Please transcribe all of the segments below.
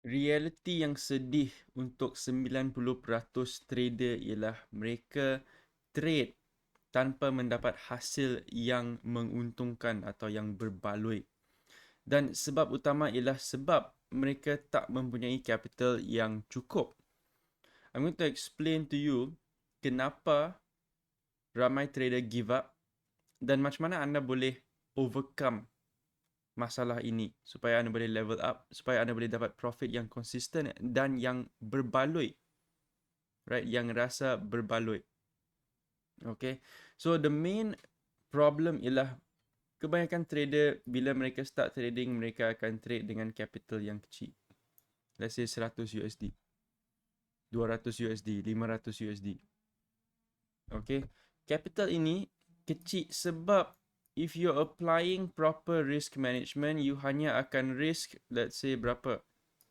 Realiti yang sedih untuk 90% trader ialah mereka trade tanpa mendapat hasil yang menguntungkan atau yang berbaloi. Dan sebab utama ialah sebab mereka tak mempunyai capital yang cukup. I'm going to explain to you kenapa ramai trader give up dan macam mana anda boleh overcome masalah ini supaya anda boleh level up, supaya anda boleh dapat profit yang konsisten dan yang berbaloi, right? Yang rasa berbaloi. Okay, so the main problem ialah kebanyakan trader bila mereka start trading, mereka akan trade dengan capital yang kecil. Let's say 100 USD, 200 USD, 500 USD. Okay, capital ini kecil sebab if you're applying proper risk management, you hanya akan risk, let's say berapa?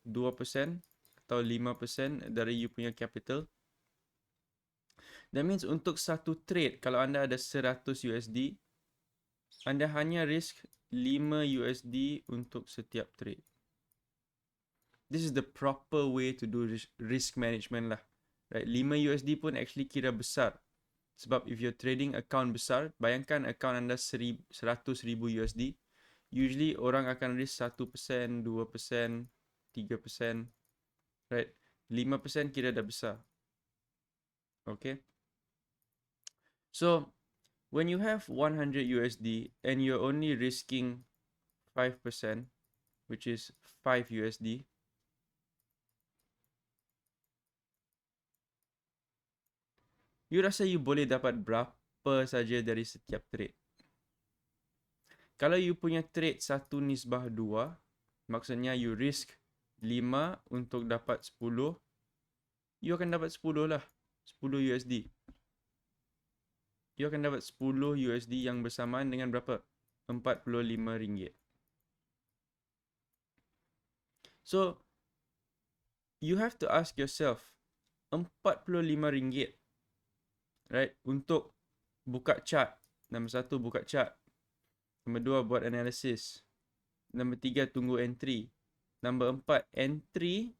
2% atau 5% dari you punya capital. That means untuk satu trade, kalau anda ada 100 USD, anda hanya risk 5 USD untuk setiap trade. This is the proper way to do risk management lah. Right, 5 USD pun actually kira besar. Sebab if you're trading account besar, bayangkan account anda 100,000 USD, usually orang akan risk 1%, 2%, 3%, right? 5% kira dah besar. Okay? So, when you have 100 USD and you're only risking 5%, which is 5 USD, you rasa you boleh dapat berapa saja dari setiap trade? Kalau you punya trade 1:2, maksudnya you risk 5 untuk dapat 10, you akan dapat 10 lah. 10 USD. You akan dapat 10 USD yang bersamaan dengan berapa? RM45. So, you have to ask yourself, RM45, right? Untuk buka chart. Nombor 1, buka chart. Nombor 2, buat analysis. Nombor 3, tunggu entry. Nombor 4, entry.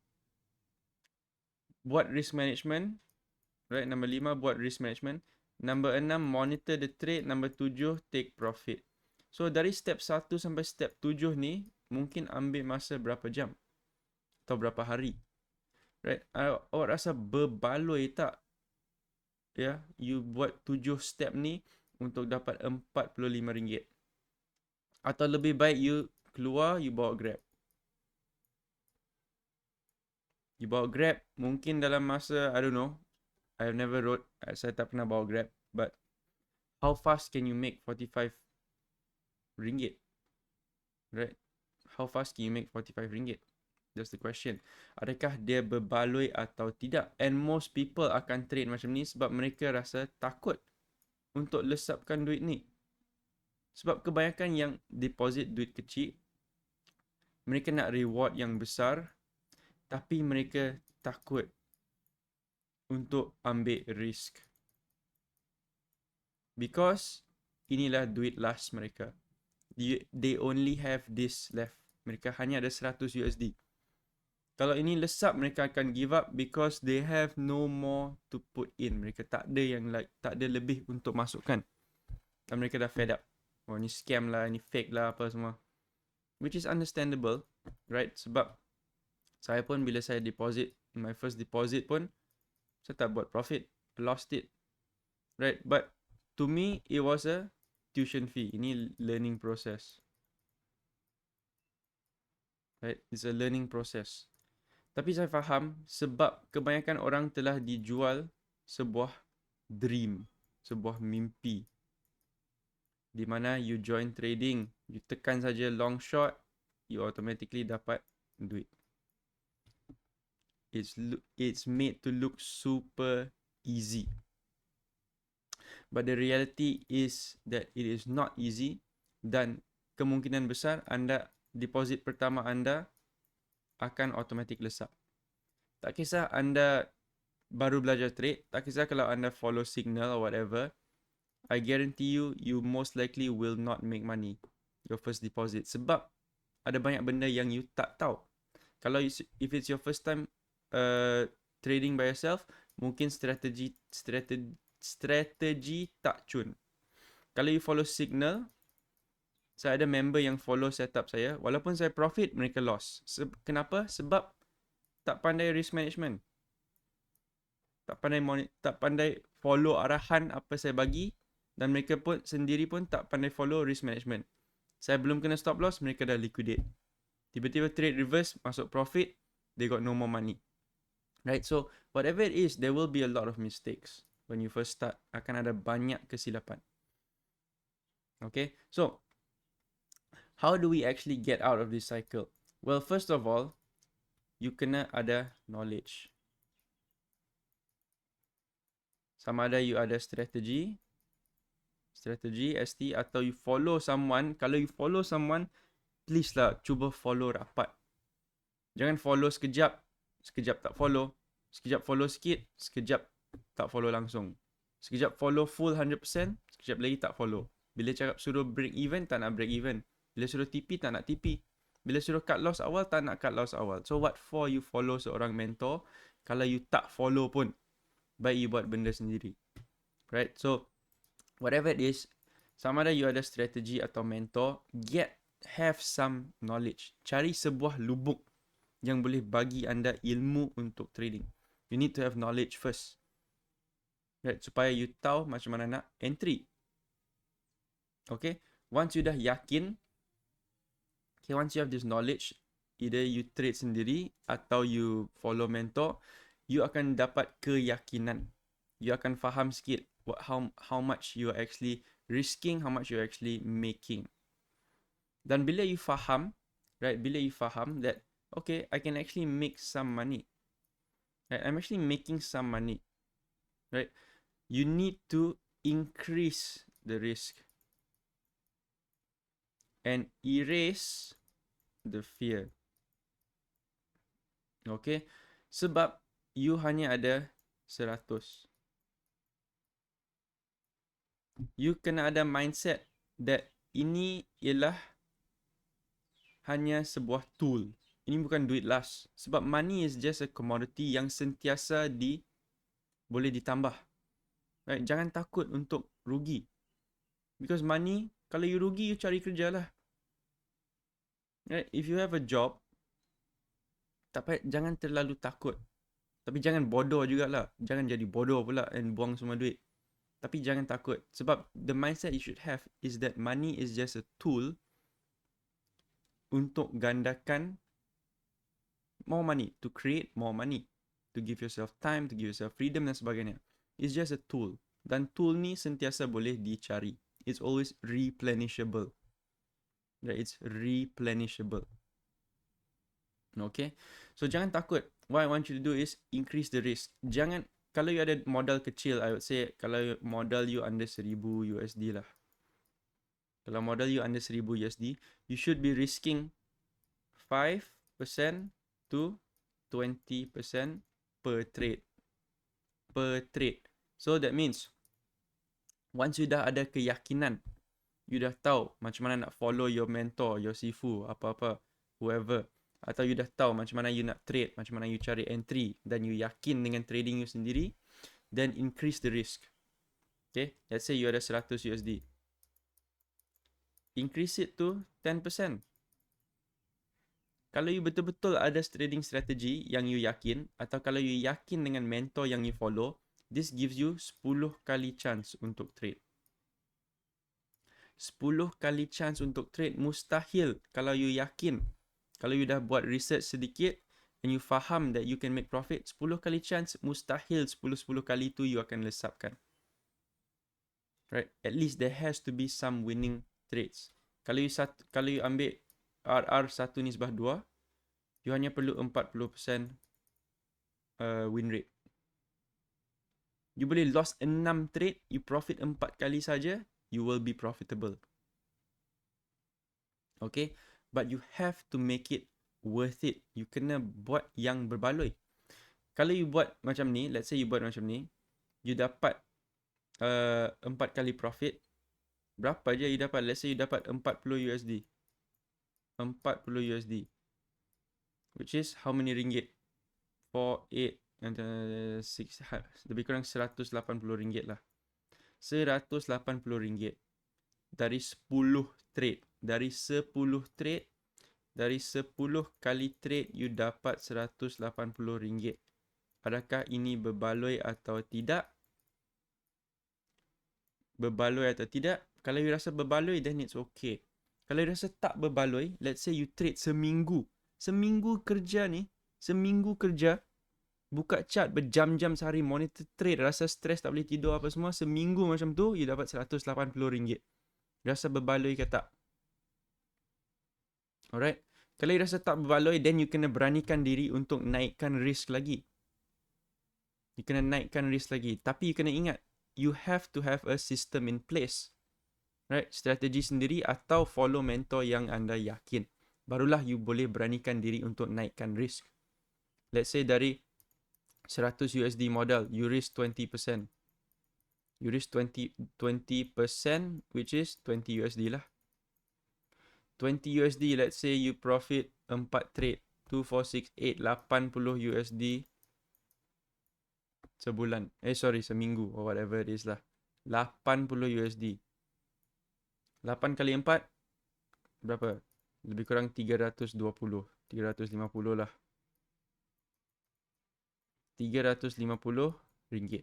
Buat risk management. Right, nombor 5, buat risk management. Nombor 6, monitor the trade. Nombor 7, take profit. So, dari step 1 sampai step 7 ni, mungkin ambil masa berapa jam? Atau berapa hari? Right, awak rasa berbaloi tak? Ya, you buat 7 step ni untuk dapat RM45. Atau lebih baik you keluar, you bawa Grab. You bawa Grab, mungkin dalam masa, I don't know, I've never rode, saya tak pernah bawa Grab, but how fast can you make RM45? Right? How fast can you make RM45? That's the question. Adakah dia berbaloi atau tidak? And most people akan trade macam ni sebab mereka rasa takut untuk lesapkan duit ni. Sebab kebanyakan yang deposit duit kecil, mereka nak reward yang besar, tapi mereka takut untuk ambil risk. Because inilah duit last mereka. They only have this left. Mereka hanya ada 100 USD. Kalau ini lesap, mereka akan give up because they have no more to put in. Mereka tak ada yang tak ada lebih untuk masukkan. Dan mereka dah fed up. Oh, ni scam lah, ni fake lah, apa semua. Which is understandable, right? Sebab saya pun bila saya deposit, my first deposit pun, saya tak buat profit. Lost it. Right? But to me, it was a tuition fee. Ini learning process. Right? It's a learning process. Tapi saya faham sebab kebanyakan orang telah dijual sebuah dream, sebuah mimpi. Di mana you join trading, you tekan saja long shot, you automatically dapat duit. It's made to look super easy. But the reality is that it is not easy dan kemungkinan besar anda deposit pertama anda akan automatic lesap. Tak kisah anda baru belajar trade, tak kisah kalau anda follow signal or whatever, I guarantee you, you most likely will not make money your first deposit. Sebab ada banyak benda yang you tak tahu. Kalau if it's your first time trading by yourself, mungkin strategi tak cun. Kalau you follow signal, saya ada member yang follow setup saya, walaupun saya profit, mereka loss. Kenapa? Sebab tak pandai risk management. Tak pandai follow arahan apa saya bagi, dan mereka pun sendiri pun tak pandai follow risk management. Saya belum kena stop loss, mereka dah liquidate. Tiba-tiba trade reverse, masuk profit, they got no more money. Right? So, whatever it is, there will be a lot of mistakes. When you first start, akan ada banyak kesilapan. Okay? So, how do we actually get out of this cycle? Well, first of all, you kena ada knowledge. Sama ada you ada strategi, ST, atau you follow someone. Kalau you follow someone, please lah, cuba follow rapat. Jangan follow sekejap tak follow. Sekejap follow sikit, sekejap tak follow langsung. Sekejap follow full 100%, sekejap lagi tak follow. Bila cakap suruh break even, tak nak break even. Bila suruh TP, tak nak TP. Bila suruh cut loss awal, tak nak cut loss awal. So what for you follow seorang mentor kalau you tak follow pun? Baik you buat benda sendiri. Right? So, whatever it is, sama ada you ada strategi atau mentor, have some knowledge. Cari sebuah lubuk yang boleh bagi anda ilmu untuk trading. You need to have knowledge first. Right? Supaya you tahu macam mana nak entry. Okay? Once you dah yakin, once you have this knowledge, either you trade sendiri atau you follow mentor, you akan dapat keyakinan. You akan faham sikit how much you are actually risking, how much you are actually making. Dan bila you faham, right, bila you faham that, okay, I can actually make some money. Right, I'm actually making some money. Right, you need to increase the risk and erase the fear. Okay, sebab you hanya ada 100. You kena ada mindset that ini ialah hanya sebuah tool. Ini bukan duit last. Sebab money is just a commodity yang sentiasa boleh ditambah. Right? Jangan takut untuk rugi. Because money, kalau you rugi, you cari kerja lah. Right? If you have a job, jangan terlalu takut. Tapi jangan bodoh jugalah. Jangan jadi bodoh pula and buang semua duit. Tapi jangan takut. Sebab the mindset you should have is that money is just a tool untuk gandakan more money, to create more money, to give yourself time, to give yourself freedom dan sebagainya. It's just a tool. Dan tool ni sentiasa boleh dicari. It's always replenishable. Right? It's replenishable. Okay? So jangan takut. What I want you to do is increase the risk. Jangan, kalau you ada modal kecil, I would say, kalau modal you under 1000 USD lah. Kalau modal you under 1000 USD, you should be risking 5% to 20% per trade. Per trade. So that means, once you dah ada keyakinan, you dah tahu macam mana nak follow your mentor, your sifu, apa-apa, whoever. Atau you dah tahu macam mana you nak trade, macam mana you cari entry, dan you yakin dengan trading you sendiri, then increase the risk. Okay, let's say you ada 100 USD. Increase it to 10%. Kalau you betul-betul ada trading strategy yang you yakin, atau kalau you yakin dengan mentor yang you follow, this gives you 10 kali chance untuk trade. 10 kali chance untuk trade mustahil kalau you yakin. Kalau you dah buat research sedikit and you faham that you can make profit, 10 kali chance mustahil 10 kali tu you akan lesapkan. Right? At least there has to be some winning trades. Kalau you ambil RR 1/2, you hanya perlu 40% win rate. You boleh lost 6 trade, you profit 4 kali saja, you will be profitable. Okay? But you have to make it worth it. You kena buat yang berbaloi. Kalau you buat macam ni, let's say you buat macam ni, you dapat 4 kali profit. Berapa je you dapat? Let's say you dapat 40 USD. 40 USD. which is how many ringgit? 4, 8, and 6, lebih kurang RM180 lah. RM180 dari 10 trade. Dari 10 trade, dari 10 kali trade, you dapat RM180. Adakah ini berbaloi atau tidak? Berbaloi atau tidak? Kalau you rasa berbaloi, then it's okay. Kalau you rasa tak berbaloi, let's say you trade seminggu. Seminggu kerja ni, seminggu kerja, buka chart berjam-jam sehari, monitor trade, rasa stres tak boleh tidur apa semua, seminggu macam tu, you dapat RM180. Rasa berbaloi ke tak? Alright. Kalau you rasa tak berbaloi, then you kena beranikan diri untuk naikkan risk lagi. You kena naikkan risk lagi. Tapi you kena ingat, you have to have a system in place. Right? Strategi sendiri atau follow mentor yang anda yakin. Barulah you boleh beranikan diri untuk naikkan risk. Let's say dari 100 USD modal, you risk 20%. You risk 20%, which is 20 USD lah. 20 USD, let's say you profit 4 trade, 2, 4, 6, 8, 80 USD sebulan. Seminggu or whatever it is lah. 80 USD. 8 kali 4, berapa? Lebih kurang 320, 350 lah. RM350.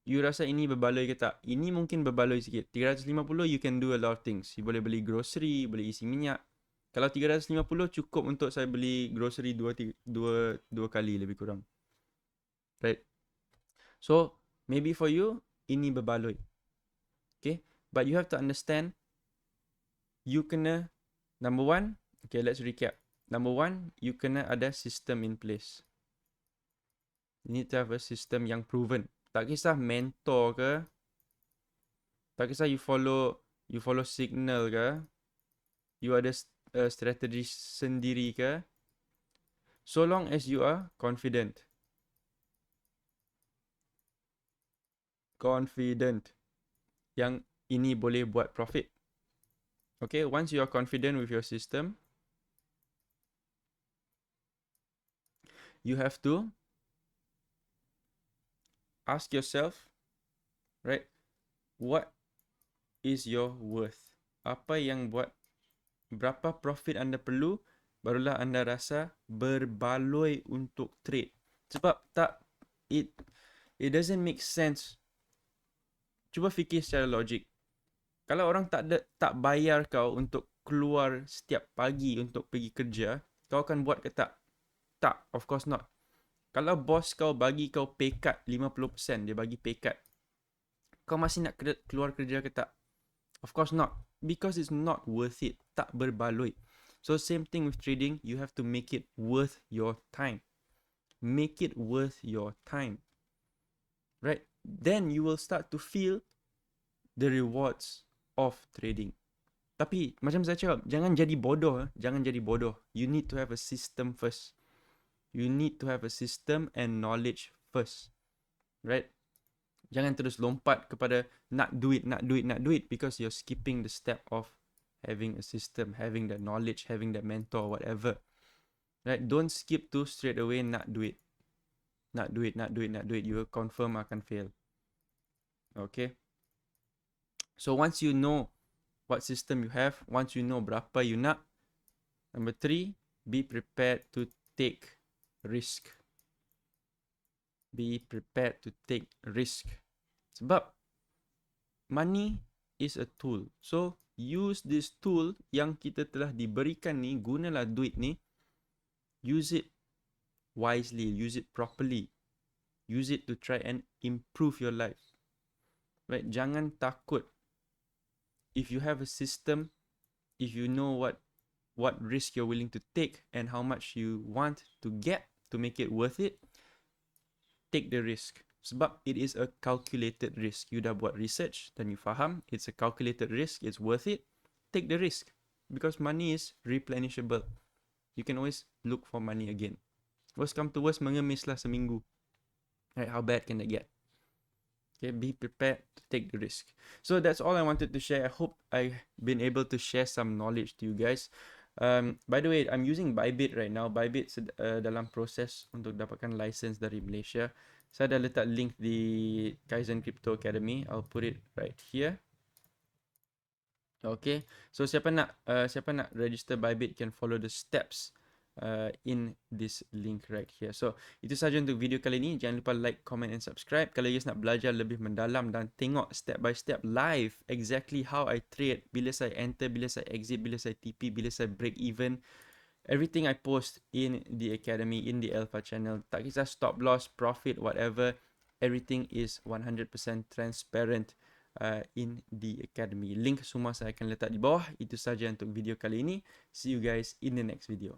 You rasa ini berbaloi ke tak? Ini mungkin berbaloi sikit. 350, you can do a lot of things. You boleh beli grocery, boleh isi minyak. Kalau 350 cukup untuk saya beli grocery dua kali lebih kurang. Right? So, maybe for you, ini berbaloi. Okay? But you have to understand, you kena, number one, okay, let's recap. Number one, you kena ada system in place. You need to have a system yang proven. Tak kisah mentor ke, tak kisah you follow signal ke, you ada strategi sendiri ke, so long as you are confident. Confident yang ini boleh buat profit. Okay, once you are confident with your system, you have to ask yourself, right, what is your worth? Apa yang buat, berapa profit anda perlu, barulah anda rasa berbaloi untuk trade. Sebab it doesn't make sense. Cuba fikir secara logik. Kalau orang tak bayar kau untuk keluar setiap pagi untuk pergi kerja, kau akan buat ke tak? Tak, of course not. Kalau bos kau bagi kau pay cut 50%, dia bagi pay cut, kau masih nak keluar kerja ke tak? Of course not. Because it's not worth it. Tak berbaloi. So same thing with trading, you have to make it worth your time. Make it worth your time. Right? Then you will start to feel the rewards of trading. Tapi macam saya cakap, jangan jadi bodoh. Jangan jadi bodoh. You need to have a system first. You need to have a system and knowledge first. Right? Jangan terus lompat kepada nak duit because you're skipping the step of having a system, having the knowledge, having the mentor, whatever. Right? Don't skip to straight away nak duit. Nak duit. You confirm akan fail. Okay? So once you know what system you have, once you know berapa you nak, number 3, be prepared to take risk. Be prepared to take risk. Sebab money is a tool. So use this tool yang kita telah diberikan ni, gunalah duit ni, use it wisely, use it properly. Use it to try and improve your life. Right? Jangan takut. If you have a system, if you know what risk you're willing to take and how much you want to get to make it worth it, take the risk. Sebab it is a calculated risk. You dah buat research dan you faham it's a calculated risk, it's worth it, take the risk. Because money is replenishable. You can always look for money again. Worst come to worst, mengemislah seminggu. Right? How bad can it get? Okay, be prepared to take the risk. So that's all I wanted to share. I hope I've been able to share some knowledge to you guys. By the way, I'm using Bybit right now. Bybit dalam proses untuk dapatkan license dari Malaysia. Saya dah letak link di Kaizen Crypto Academy. I'll put it right here. Okay, so siapa nak register Bybit can follow the steps in this link right here. So itu saja untuk video kali ini. Jangan lupa like, comment and subscribe. Kalau you nak belajar lebih mendalam dan tengok step by step live exactly how I trade, bila saya enter, bila saya exit, bila saya TP, bila saya break even, everything I post in the academy, in the Alpha channel, tak kisah stop loss, profit, whatever, everything is 100% transparent in the academy. Link semua saya akan letak di bawah. Itu saja untuk video kali ini. See you guys in the next video.